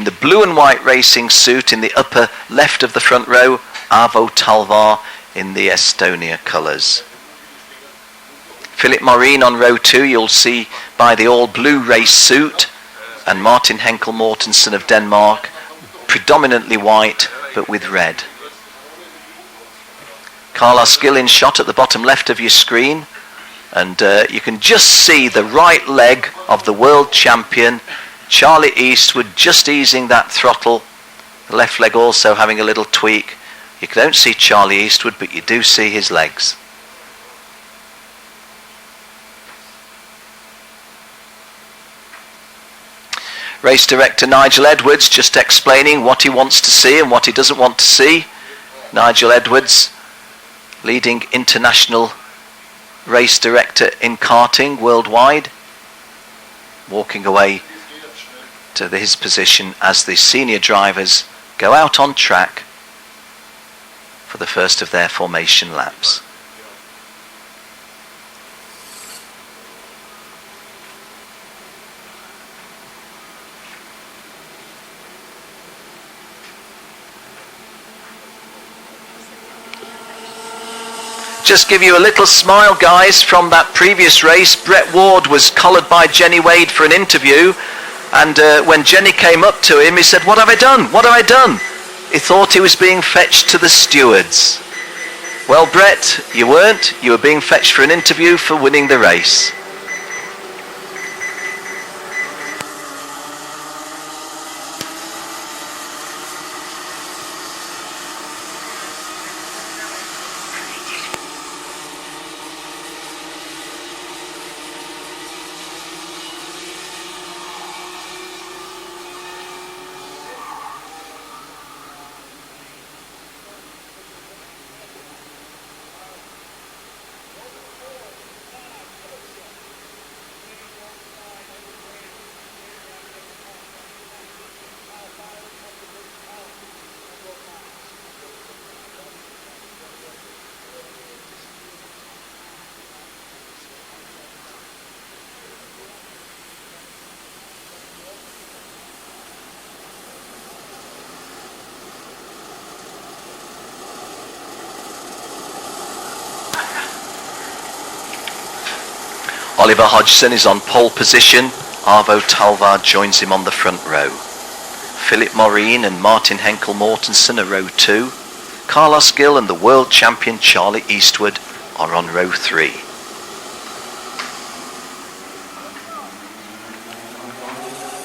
in the blue and white racing suit in the upper left of the front row, Arvo Talvar in the Estonia colours. Philip Morin on row 2, you'll see by the all-blue race suit, and Martin Henkel Mortensen of Denmark, predominantly white but with red. Carlos Gil in shot at the bottom left of your screen, and you can just see the right leg of the world champion Charlie Eastwood just easing that throttle, the left leg also having a little tweak. You don't see Charlie Eastwood, but you do see his legs. Race director Nigel Edwards just explaining what he wants to see and what he doesn't want to see. Nigel Edwards, leading international race director in karting worldwide, walking away to his position as the senior drivers go out on track for the first of their formation laps. Just give you a little smile, guys, from that previous race. Brett Ward was collared by Jenny Wade for an interview, and when Jenny came up to him, he said, "What have I done? What have I done?" He thought he was being fetched to the stewards. Well, Brett, you weren't. You were being fetched for an interview for winning the race. Oliver Hodgson is on pole position. Arvo Talvar joins him on the front row. Philip Morin and Martin Henkel Mortensen are row 2. Carlos Gil and the world champion Charlie Eastwood are on row 3.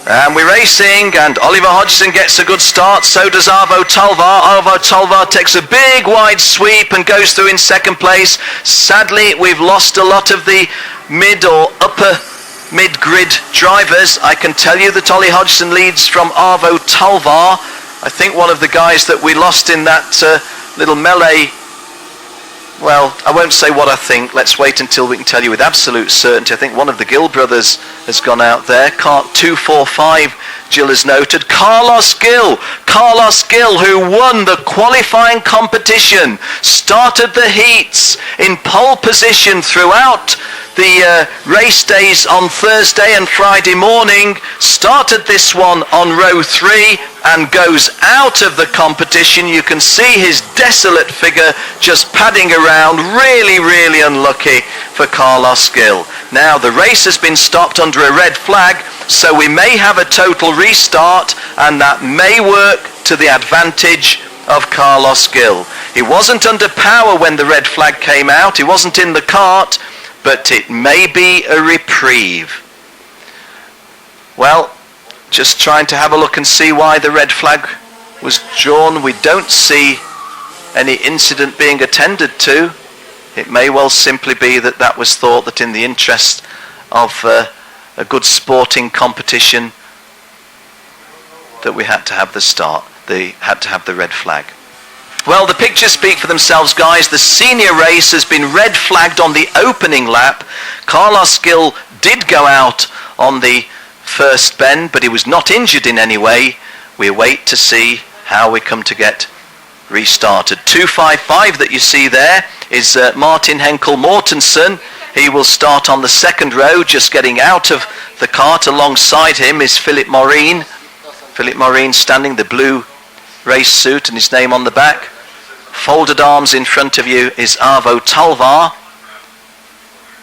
And we're racing, and Oliver Hodgson gets a good start, so does Arvo Talvar. Arvo Talvar takes a big wide sweep and goes through in second place. Sadly, we've lost a lot of the mid or upper mid-grid drivers. I can tell you that Ollie Hodgson leads from Arvo Talvar. I think one of the guys that we lost in that little melee, well, I won't say what I think. Let's wait until we can tell you with absolute certainty. I think one of the Gill brothers has gone out there. Cart 245, Jill has noted. Carlos Gil, who won the qualifying competition, started the heats in pole position throughout the race days on Thursday and Friday morning, started this one on row 3 and goes out of the competition. You can see his desolate figure just padding around. Really, really unlucky for Carlos Gil. Now the race has been stopped under a red flag, so we may have a total restart, and that may work to the advantage of Carlos Gil. He wasn't under power when the red flag came out. He wasn't in the cart, but it may be a reprieve. Well, just trying to have a look and see why the red flag was drawn. We don't see any incident being attended to. It may well simply be that that was thought that in the interest of a good sporting competition that we had to have the start. They had to have the red flag. Well, the pictures speak for themselves, guys. The senior race has been red flagged on the opening lap. Carlos Gil did go out on the first bend, but he was not injured in any way. We wait to see how we come to get restarted. 255 that you see there is Martin Henkel Mortensen. He will start on the second row, just getting out of the cart. Alongside him is Philip Morin. Philippe Morin standing, the blue race suit and his name on the back. Folded arms in front of you is Arvo Talvar.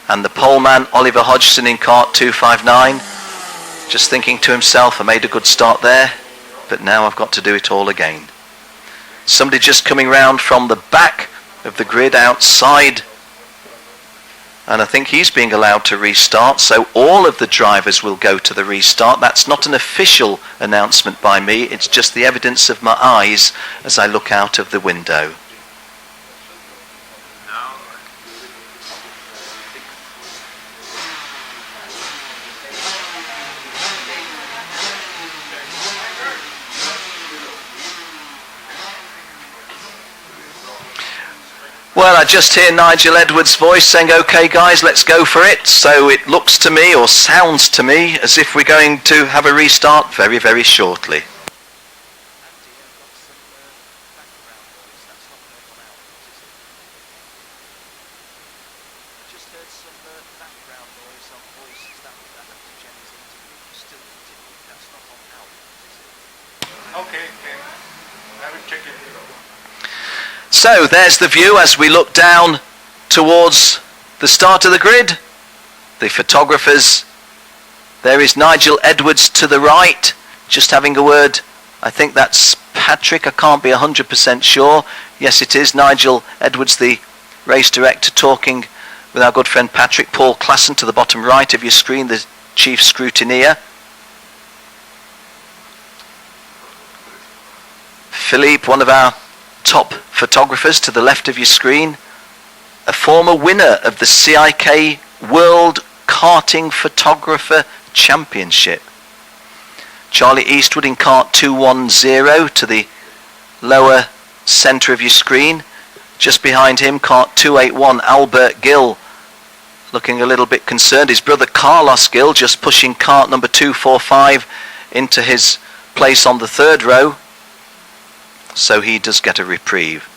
And the poleman, Oliver Hodgson in cart 259. Just thinking to himself, I made a good start there, but now I've got to do it all again. Somebody just coming round from the back of the grid outside, and I think he's being allowed to restart, so all of the drivers will go to the restart. That's not an official announcement by me, it's just the evidence of my eyes as I look out of the window. Well, I just hear Nigel Edwards' voice saying, okay guys, let's go for it. So it looks to me, or sounds to me, as if we're going to have a restart very, very shortly. So there's the view as we look down towards the start of the grid. The photographers. There is Nigel Edwards to the right, just having a word. I think that's Patrick, I can't be 100% sure. Yes, it is Nigel Edwards, the race director, talking with our good friend Patrick. Paul Classen to the bottom right of your screen, the chief scrutineer. Philippe, one of our top photographers to the left of your screen, a former winner of the CIK World Karting Photographer Championship. Charlie Eastwood in cart 210 to the lower centre of your screen. Just behind him, cart 281, Albert Gill, looking a little bit concerned. His brother Carlos Gill just pushing cart number 245 into his place on the third row. So he does get a reprieve.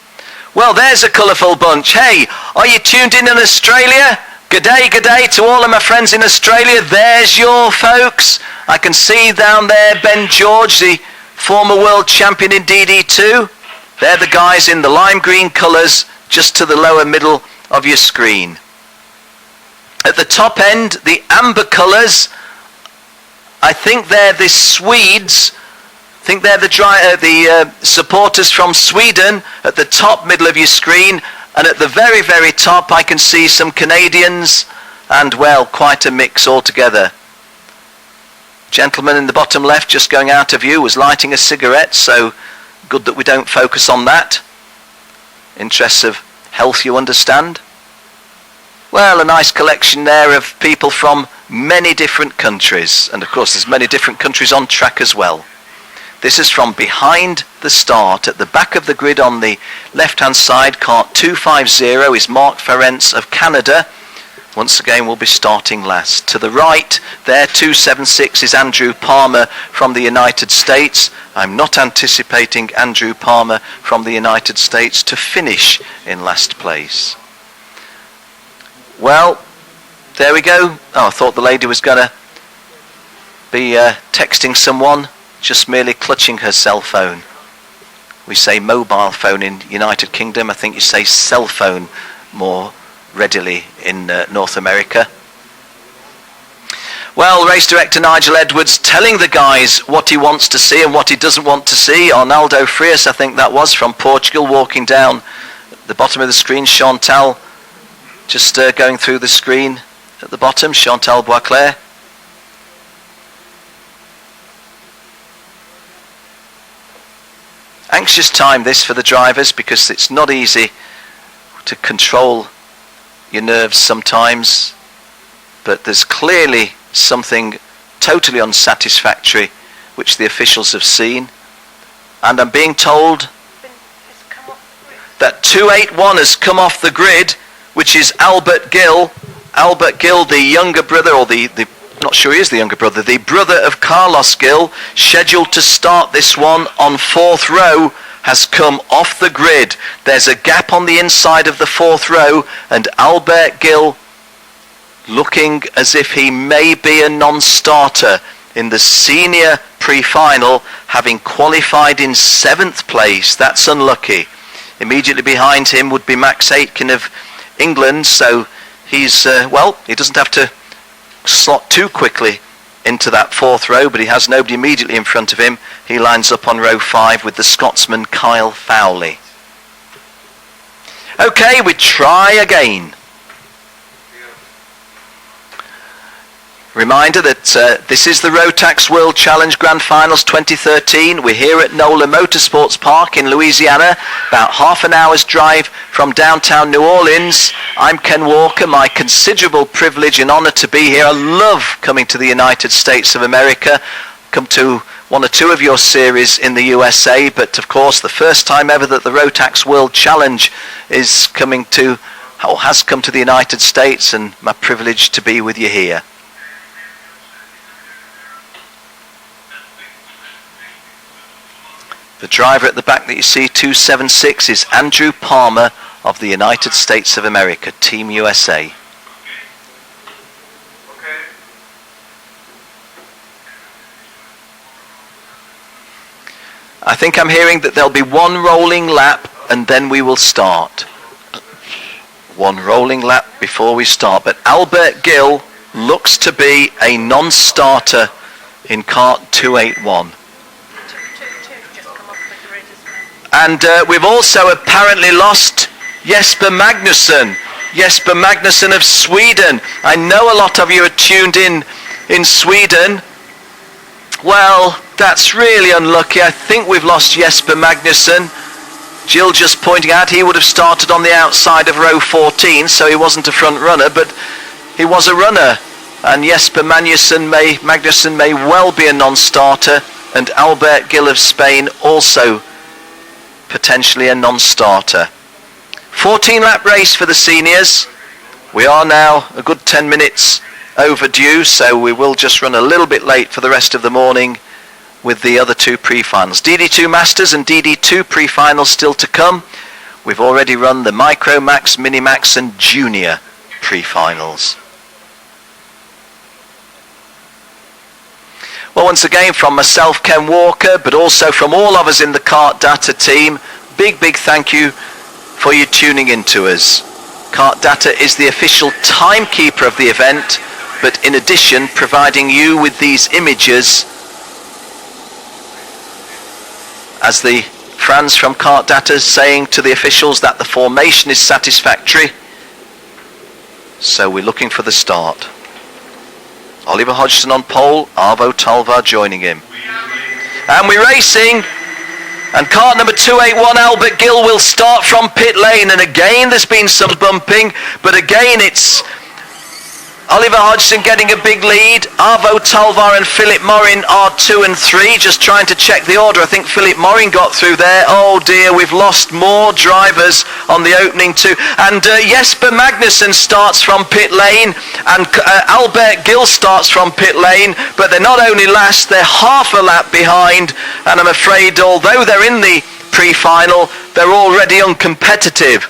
Well, there's a colourful bunch. Hey, are you tuned in Australia? Good day to all of my friends in Australia. There's your folks. I can see down there Ben George, the former world champion in DD2. They're the guys in the lime green colours just to the lower middle of your screen. At the top end, the amber colours, I think they're the Swedes. I think they're the supporters from Sweden at the top middle of your screen, and at the very, very top I can see some Canadians, and well, quite a mix altogether. Gentleman in the bottom left, just going out of view, was lighting a cigarette, so good that we don't focus on that. Interests of health, you understand. Well, a nice collection there of people from many different countries, and of course there's many different countries on track as well. This is from behind the start. At the back of the grid on the left-hand side, cart 250 is Mark Ferencz of Canada. Once again, we'll be starting last. To the right, there, 276 is Andrew Palmer from the United States. I'm not anticipating Andrew Palmer from the United States to finish in last place. Well, there we go. Oh, I thought the lady was going to be texting someone. Just merely clutching her cell phone. We say mobile phone in United Kingdom. I think you say cell phone more readily in North America. Well, race director Nigel Edwards telling the guys what he wants to see and what he doesn't want to see. Arnaldo Frias, I think that was, from Portugal, walking down the bottom of the screen. Chantal just going through the screen at the bottom. Chantal Boisclair. Anxious time this for the drivers, because it's not easy to control your nerves sometimes, but there's clearly something totally unsatisfactory which the officials have seen, and I'm being told that 281 has come off the grid, which is Albert Gill. Albert Gill, the younger brother, or the not sure he is the younger brother, the brother of Carlos Gill, scheduled to start this one on fourth row, has come off the grid. There's a gap on the inside of the fourth row, and Albert Gill looking as if he may be a non-starter in the senior pre-final, having qualified in 7th place. That's unlucky. Immediately behind him would be Max Aitken of England, so he's, he doesn't have to slot too quickly into that 4th row, but he has nobody immediately in front of him. He lines up on row 5 with the Scotsman Kyle Fowley. Okay, we try again. Reminder that this is the Rotax World Challenge Grand Finals 2013. We're here at NOLA Motorsports Park in Louisiana, about half an hour's drive from downtown New Orleans. I'm Ken Walker. My considerable privilege and honor to be here. I love coming to the United States of America. Come to one or two of your series in the USA, but of course the first time ever that the Rotax World Challenge is coming to, or has come to the United States, and my privilege to be with you here. The driver at the back that you see, 276, is Andrew Palmer of the United States of America, Team USA. I think I'm hearing that there'll be one rolling lap and then we will start. One rolling lap before we start. But Albert Gill looks to be a non-starter in kart 281. And we've also apparently lost Jesper Magnusson. Jesper Magnusson of Sweden. I know a lot of you are tuned in Sweden. Well, that's really unlucky. I think we've lost Jesper Magnusson. Jill just pointing out he would have started on the outside of row 14, so he wasn't a front runner, but he was a runner. And Jesper Magnusson may well be a non-starter, and Albert Gill of Spain also potentially a non-starter. 14-lap race for the seniors. We are now a good 10 minutes overdue, so we will just run a little bit late for the rest of the morning with the other two pre-finals. DD2 Masters and DD2 pre-finals still to come. We've already run the Micro Max, Mini Max and Junior pre-finals. Well, once again, from myself, Ken Walker, but also from all of us in the Kart Data team, big thank you for you tuning in to us. Kart Data is the official timekeeper of the event, but in addition, providing you with these images as the Franz from Kart Data saying to the officials that the formation is satisfactory. So we're looking for the start. Oliver Hodgson on pole, Arvo Talvar joining him. And we're racing, and kart number 281, Albert Gill, will start from pit lane. And again, there's been some bumping, but again, it's Oliver Hodgson getting a big lead. Arvo Talvar and Philip Morin are 2 and 3, just trying to check the order. I think Philip Morin got through there. Oh dear, we've lost more drivers on the opening two. And Jesper Magnusson starts from pit lane, and Albert Gill starts from pit lane, but they're not only last, they're half a lap behind, and I'm afraid although they're in the pre-final, they're already uncompetitive.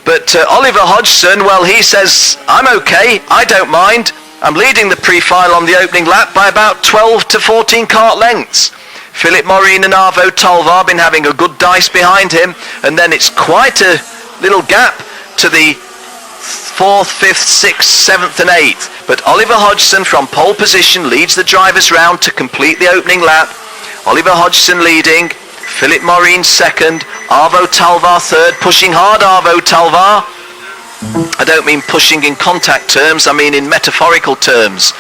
But Oliver Hodgson, well, he says, I'm okay, I don't mind. I'm leading the pre-final on the opening lap by about 12 to 14 kart lengths. Philip Morin and Arvo Talvar been having a good dice behind him, and then it's quite a little gap to the 4th, 5th, 6th, 7th and 8th. But Oliver Hodgson from pole position leads the drivers round to complete the opening lap. Oliver Hodgson leading, Philip Morin second, Arvo Talvar third, pushing hard Arvo Talvar. I don't mean pushing in contact terms, I mean in metaphorical terms.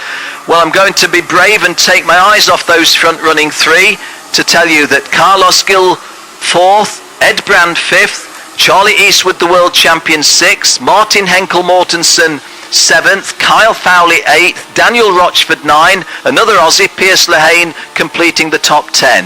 Well, I'm going to be brave and take my eyes off those front running three to tell you that Carlos Gill 4th, Ed Brand 5th, Charlie Eastwood the world champion 6th, Martin Henkel Mortensen 7th, Kyle Fowley 8th, Daniel Rochford 9, another Aussie, Pierce Lehane, completing the top 10.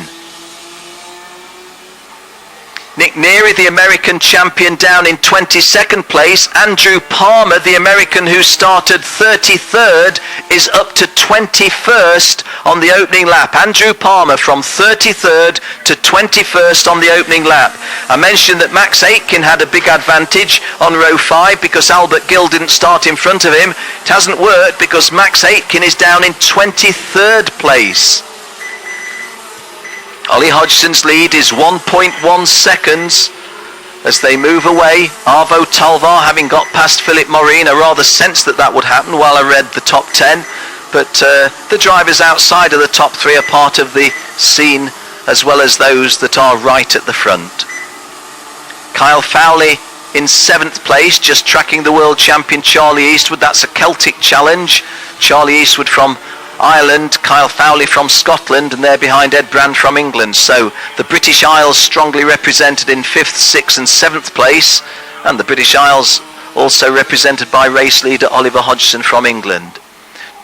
Nick Neary, the American champion, down in 22nd place. Andrew Palmer, the American who started 33rd, is up to 21st on the opening lap. Andrew Palmer from 33rd to 21st on the opening lap. I mentioned that Max Aitken had a big advantage on row 5 because Albert Gill didn't start in front of him. It hasn't worked because Max Aitken is down in 23rd place. Ollie Hodgson's lead is 1.1 seconds as they move away. Arvo Talvar, having got past Philip Morin, I rather sensed that would happen while I read the top 10. But the drivers outside of the top 3 are part of the scene, as well as those that are right at the front. Kyle Fowley in 7th place, just tracking the world champion Charlie Eastwood. That's a Celtic challenge. Charlie Eastwood from Ireland, Kyle Fowley from Scotland, and they're behind Ed Brand from England. So the British Isles strongly represented in 5th, 6th and 7th place, and the British Isles also represented by race leader Oliver Hodgson from England.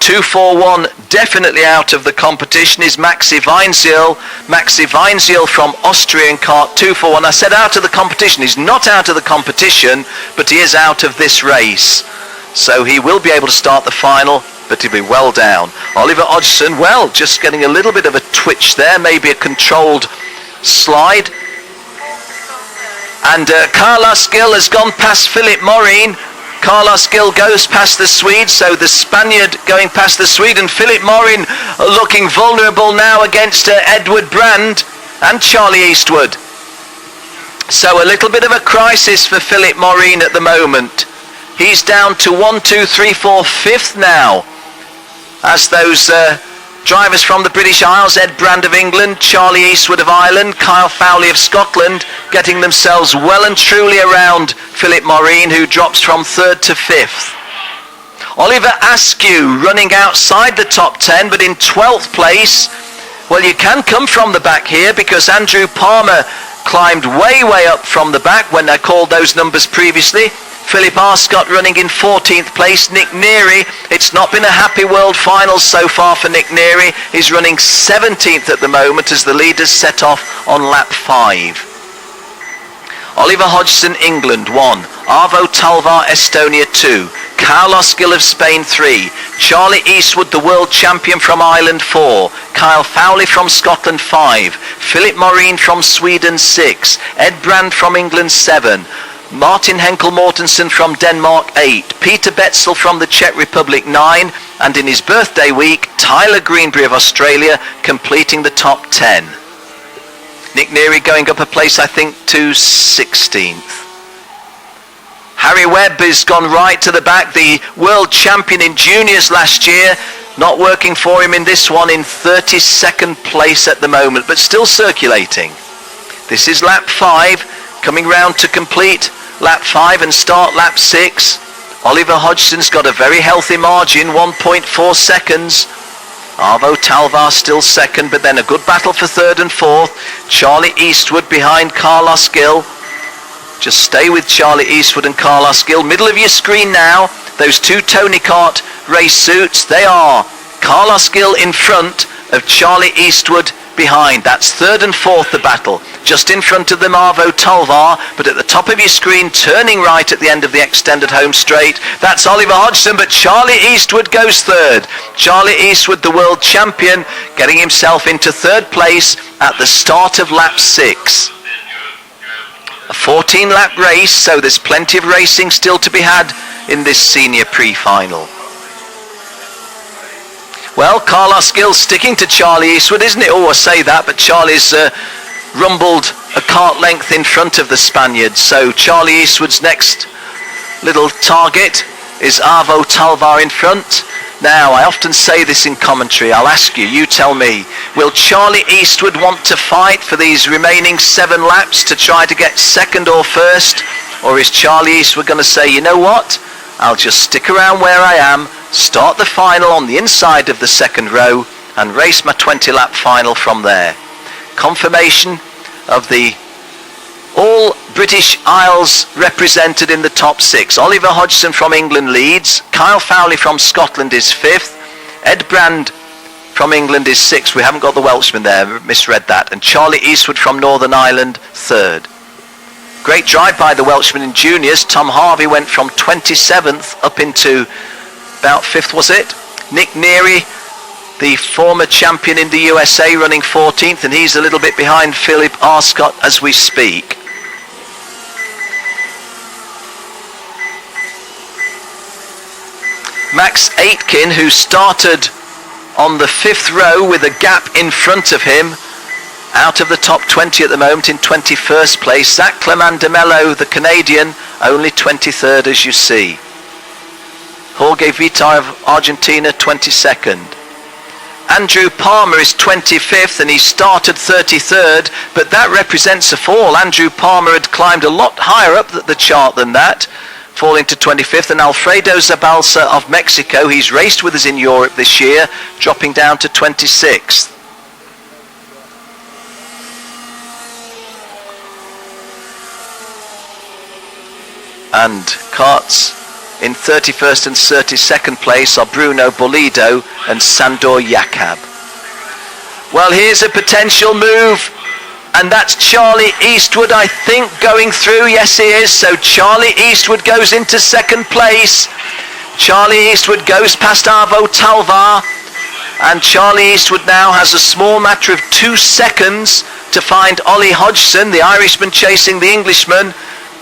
241 definitely out of the competition is Maxi Weinziel. Maxi Weinziel from Austrian kart 241. I said out of the competition. He's not out of the competition, but he is out of this race. So he will be able to start the final, but he'll be well down. Oliver Hodgson, well, just getting a little bit of a twitch there, maybe a controlled slide. And Carlos Gil has gone past Philip Morin. Carlos Gil goes past the Swede, so the Spaniard going past the Swede, and Philip Morin looking vulnerable now against Edward Brand and Charlie Eastwood. So a little bit of a crisis for Philip Morin at the moment. He's down to 1, 2, 3, 4, 5th now, as those drivers from the British Isles, Ed Brand of England, Charlie Eastwood of Ireland, Kyle Fowley of Scotland, getting themselves well and truly around Philip Morin, who drops from 3rd to 5th. Oliver Askew running outside the top 10, but in 12th place. Well, you can come from the back here because Andrew Palmer climbed way up from the back when I called those numbers previously. Philip Arscott running in 14th place. Nick Neary, it's not been a happy world final so far for Nick Neary. He's running 17th at the moment as the leaders set off on lap 5. Oliver Hodgson, England 1. Arvo Talvar, Estonia 2. Carlos Gil of Spain 3. Charlie Eastwood, the world champion from Ireland 4. Kyle Fowley from Scotland 5. Philip Morin from Sweden 6. Ed Brand from England 7. Martin Henkel Mortensen from Denmark 8, Peter Betzel from the Czech Republic 9, and in his birthday week, Tyler Greenbury of Australia completing the top 10. Nick Neary going up a place, I think, to 16th. Harry Webb has gone right to the back, the world champion in juniors last year, not working for him in this one, in 32nd place at the moment, but still circulating. This is lap 5, coming round to complete lap 5 and start lap 6. Oliver Hodgson's got a very healthy margin, 1.4 seconds. Arvo Talvar still second, but then a good battle for 3rd and 4th. Charlie Eastwood behind Carlos Gil. Just stay with Charlie Eastwood and Carlos Gil. Middle of your screen now, those two Tony Kart race suits. They are Carlos Gil in front of Charlie Eastwood behind. That's 3rd and 4th the battle. Just in front of them Arvo Talvar, but at the top of your screen, turning right at the end of the extended home straight, that's Oliver Hodgson, but Charlie Eastwood goes 3rd. Charlie Eastwood, the world champion, getting himself into 3rd place at the start of lap 6. A 14-lap race, so there's plenty of racing still to be had in this senior pre-final. Well, Carlos Gil sticking to Charlie Eastwood, isn't it? Oh, I say that, but Charlie's rumbled a kart length in front of the Spaniard. So Charlie Eastwood's next little target is Arvo Talvar in front. Now, I often say this in commentary. I'll ask you, you tell me, will Charlie Eastwood want to fight for these remaining 7 laps to try to get 2nd or 1st? Or is Charlie Eastwood going to say, you know what? I'll just stick around where I am, start the final on the inside of the 2nd row, and race my 20-lap final from there. Confirmation of the all British Isles represented in the top 6. Oliver Hodgson from England leads. Kyle Fowley from Scotland is 5th. Ed Brand from England is 6th. We haven't got the Welshman there, misread that. And Charlie Eastwood from Northern Ireland 3rd. Great drive by the Welshman in juniors. Tom Harvey went from 27th up into about 5th, was it? Nick Neary, the former champion in the USA, running 14th, and he's a little bit behind Philip Arscott as we speak. Max Aitken, who started on the 5th row with a gap in front of him, out of the top 20 at the moment in 21st place. Zach Clement de Mello, the Canadian, only 23rd as you see. Jorge Vitar of Argentina, 22nd. Andrew Palmer is 25th and he started 33rd, but that represents a fall. Andrew Palmer had climbed a lot higher up the chart than that, falling to 25th. And Alfredo Zabalza of Mexico, he's raced with us in Europe this year, dropping down to 26th. And carts in 31st and 32nd place are Bruno Bolido and Sandor Jakab. Well, here's a potential move, and that's Charlie Eastwood, I think, going through. Yes, he is. So Charlie Eastwood goes into 2nd place. Charlie Eastwood goes past Arvo Talvar, and Charlie Eastwood now has a small matter of 2 seconds to find Ollie Hodgson, the Irishman chasing the Englishman.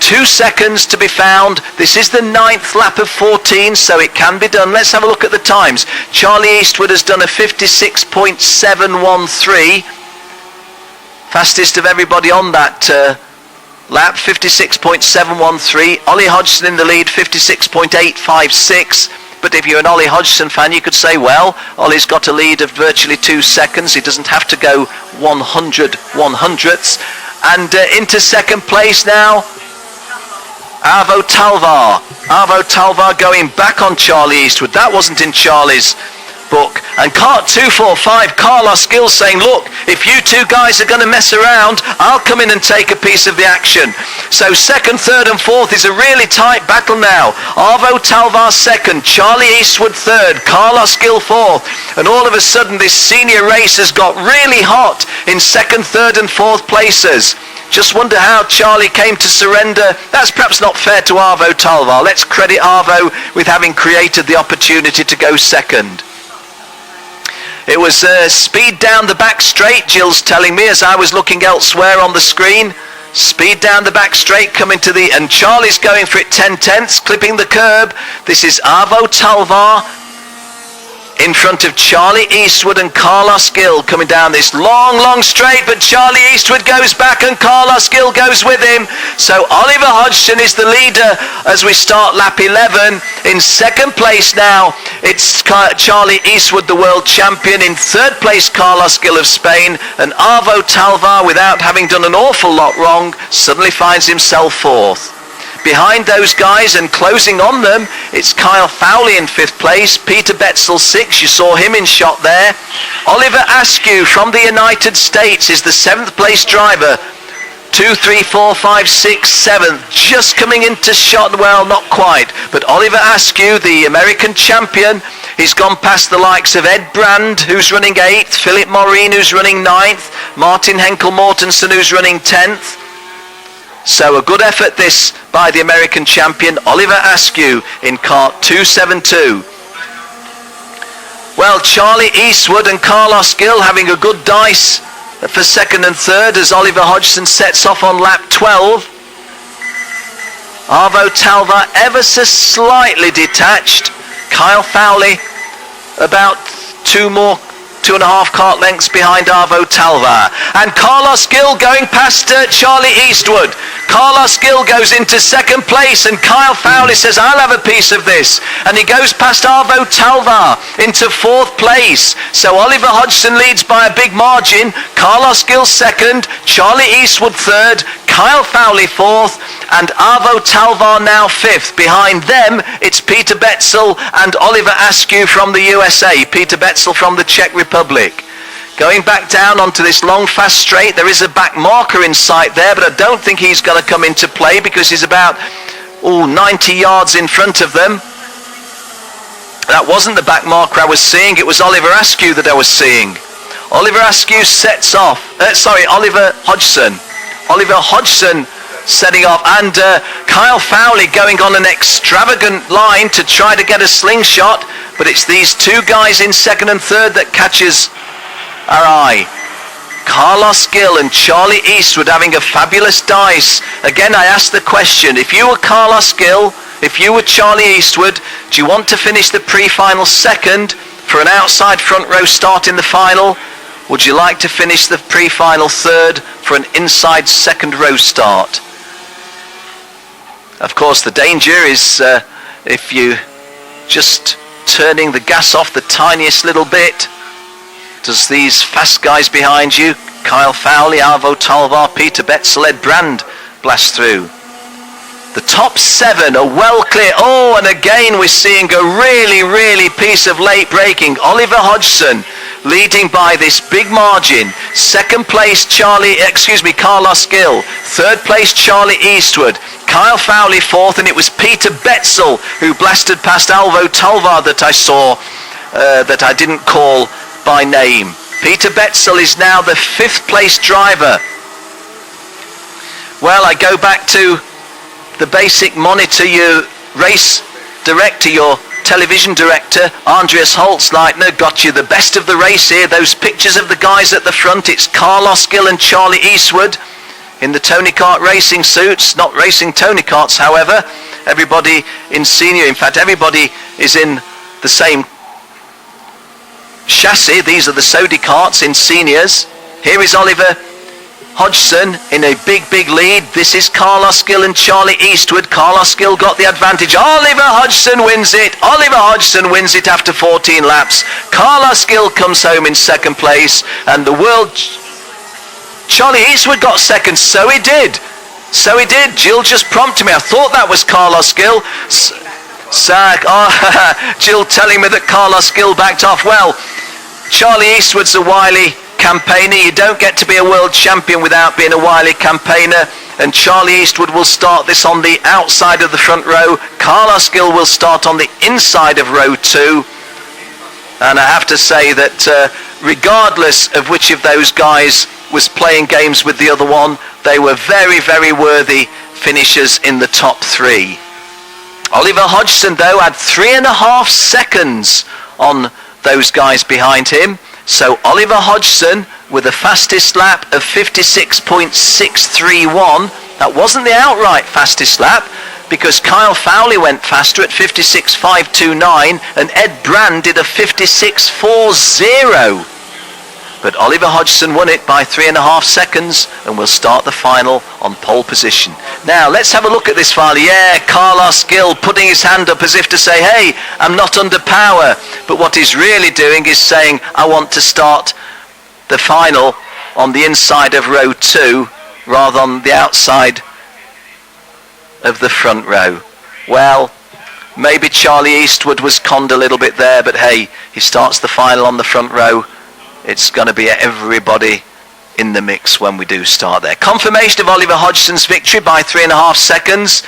2 seconds to be found. This is the 9th lap of 14, so it can be done. Let's have a look at the times. Charlie Eastwood has done a 56.713. Fastest of everybody on that lap, 56.713. Ollie Hodgson in the lead, 56.856. But if you're an Ollie Hodgson fan, you could say, well, Ollie's got a lead of virtually 2 seconds. He doesn't have to go 100 100ths. And into 2nd place now, Arvo Talvar going back on Charlie Eastwood. That wasn't in Charlie's book. And cart 245, Carlos Gill saying, look, if you two guys are going to mess around, I'll come in and take a piece of the action. So 2nd, 3rd and 4th is a really tight battle now. Arvo Talvar 2nd, Charlie Eastwood 3rd, Carlos Gill 4th. And all of a sudden this senior race has got really hot in 2nd, 3rd and 4th places. Just wonder how Charlie came to surrender. That's perhaps not fair to Arvo Talvar. Let's credit Arvo with having created the opportunity to go 2nd. It was speed down the back straight, Jill's telling me as I was looking elsewhere on the screen. Speed down the back straight, coming to the... And Charlie's going for it 10/10ths, clipping the curb. This is Arvo Talvar in front of Charlie Eastwood and Carlos Gill coming down this long, long straight, but Charlie Eastwood goes back and Carlos Gill goes with him. So Oliver Hodgson is the leader as we start lap 11. In 2nd place now, it's Charlie Eastwood, the world champion. In 3rd place, Carlos Gill of Spain. And Arvo Talvar, without having done an awful lot wrong, suddenly finds himself 4th. Behind those guys and closing on them, it's Kyle Fowley in 5th place, Peter Betzel 6th, you saw him in shot there. Oliver Askew from the United States is the 7th place driver. 2, 3, 4, 5, 6, 7th, just coming into shot, well, not quite. But Oliver Askew, the American champion, he's gone past the likes of Ed Brand, who's running 8th, Philip Maureen, who's running 9th, Martin Henkel Mortensen, who's running 10th. So a good effort this by the American champion, Oliver Askew, in cart 272. Well, Charlie Eastwood and Carlos Gill having a good dice for 2nd and 3rd as Oliver Hodgson sets off on lap 12. Arvo Talvar ever so slightly detached. Kyle Fowley about 2.5 cart lengths behind Arvo Talvar. And Carlos Gill going past Charlie Eastwood. Carlos Gill goes into 2nd place and Kyle Fowley says, I'll have a piece of this. And he goes past Arvo Talvar into 4th place. So Oliver Hodgson leads by a big margin. Carlos Gill 2nd, Charlie Eastwood 3rd, Kyle Fowley 4th, and Arvo Talvar now 5th. Behind them, it's Peter Betzel and Oliver Askew from the USA. Peter Betzel from the Czech Republic. Going back down onto this long fast straight, there is a back marker in sight there, but I don't think he's going to come into play because he's about 90 yards in front of them. That wasn't the back marker I was seeing, it was Oliver Askew that I was seeing. Oliver Askew sets off, Oliver Hodgson. Oliver Hodgson setting off, and Kyle Fowley going on an extravagant line to try to get a slingshot, but it's these two guys in second and third that catches our eye. Carlos Gill and Charlie Eastwood having a fabulous dice. Again, I asked the question, if you were Carlos Gill, if you were Charlie Eastwood, do you want to finish the pre-final second for an outside front row start in the final? Would you like to finish the pre-final third for an inside second row start? Of course, the danger is if you just turning the gas off the tiniest little bit, does these fast guys behind you, Kyle Fowley, Arvo Talvar, Peter Betzel, Ed Brand, blast through? The top seven are well clear. Oh, and again we're seeing a really piece of late braking. Oliver Hodgson leading by this big margin. Second place Carlos Gill. Third place Charlie Eastwood. Kyle Fowley fourth, and it was Peter Betzel who blasted past Alvo Talvar that I saw, that I didn't call by name. Peter Betzel is now the fifth place driver. Well, I go back to the basic monitor. Your race director, your television director, Andreas Holzleitner, got you the best of the race here. Those pictures of the guys at the front, it's Carlos Gill and Charlie Eastwood in the Tony Kart racing suits, not racing Tony Karts, however. Everybody in senior, in fact everybody is in the same chassis. These are the Sodi karts in seniors. Here is Oliver Hodgson in a big lead. This is Carlos Gill and Charlie Eastwood. Carlos Gill got the advantage. Oliver Hodgson wins it. Oliver Hodgson wins it after 14 laps. Carlos Gill comes home in second place, and the world... Charlie Eastwood got second. So he did. Jill just prompted me. I thought that was Carlos Gill. Jill telling me that Carlos Gill backed off. Well, Charlie Eastwood's a wily campaigner. You don't get to be a world champion without being a wily campaigner, and Charlie Eastwood will start this on the outside of the front row. Carlos Gill will start on the inside of row 2, and I have to say that regardless of which of those guys was playing games with the other one, they were very worthy finishers in the top 3. Oliver Hodgson though had 3.5 seconds on those guys behind him. So Oliver Hodgson with the fastest lap of 56.631. That wasn't the outright fastest lap, because Kyle Fowley went faster at 56.529 and Ed Brand did a 56.40. But Oliver Hodgson won it by 3.5 seconds and will start the final on pole position. Now let's have a look at this final. Yeah, Carlos Gill putting his hand up as if to say, hey, I'm not under power. But what he's really doing is saying, I want to start the final on the inside of row 2 rather than the outside of the front row. Well, maybe Charlie Eastwood was conned a little bit there, but hey, he starts the final on the front row. It's going to be everybody in the mix when we do start there. Confirmation of Oliver Hodgson's victory by 3.5 seconds.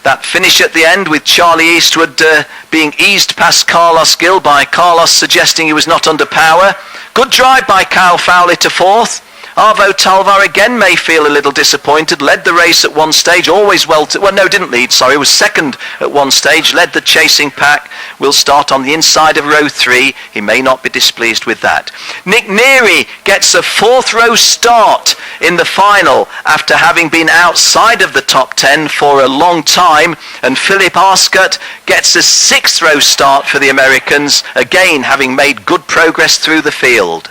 That finish at the end with Charlie Eastwood being eased past Carlos Gill by Carlos suggesting he was not under power. Good drive by Kyle Fowley to 4th. Arvo Talvar again may feel a little disappointed. Led the race at one stage, always didn't lead, sorry, was second at one stage, led the chasing pack. Will start on the inside of row 3. He may not be displeased with that. Nick Neary gets a 4th row start in the final after having been outside of the top 10 for a long time, and Philip Arscott gets a 6th row start for the Americans, again having made good progress through the field.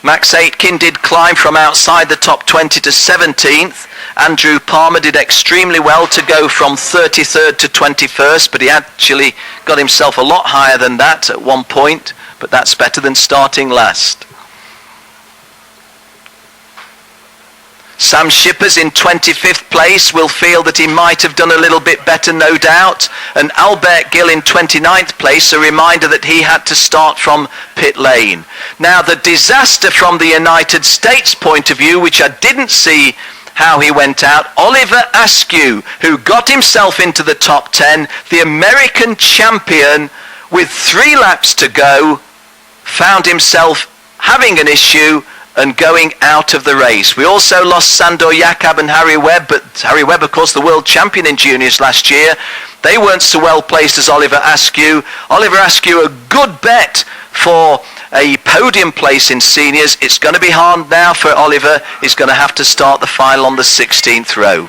Max Aitken did climb from outside the top 20 to 17th. Andrew Palmer did extremely well to go from 33rd to 21st, but he actually got himself a lot higher than that at one point, but that's better than starting last. Sam Shippers in 25th place will feel that he might have done a little bit better, no doubt. And Albert Gill in 29th place, a reminder that he had to start from pit lane. Now the disaster from the United States point of view, which I didn't see how he went out, Oliver Askew, who got himself into the top 10, the American champion, with 3 laps to go, found himself having an issue and going out of the race. We also lost Sandor Jakab and Harry Webb, but Harry Webb, of course, the world champion in juniors last year. They weren't so well placed as Oliver Askew. Oliver Askew, a good bet for a podium place in seniors. It's going to be hard now for Oliver. He's going to have to start the final on the 16th row.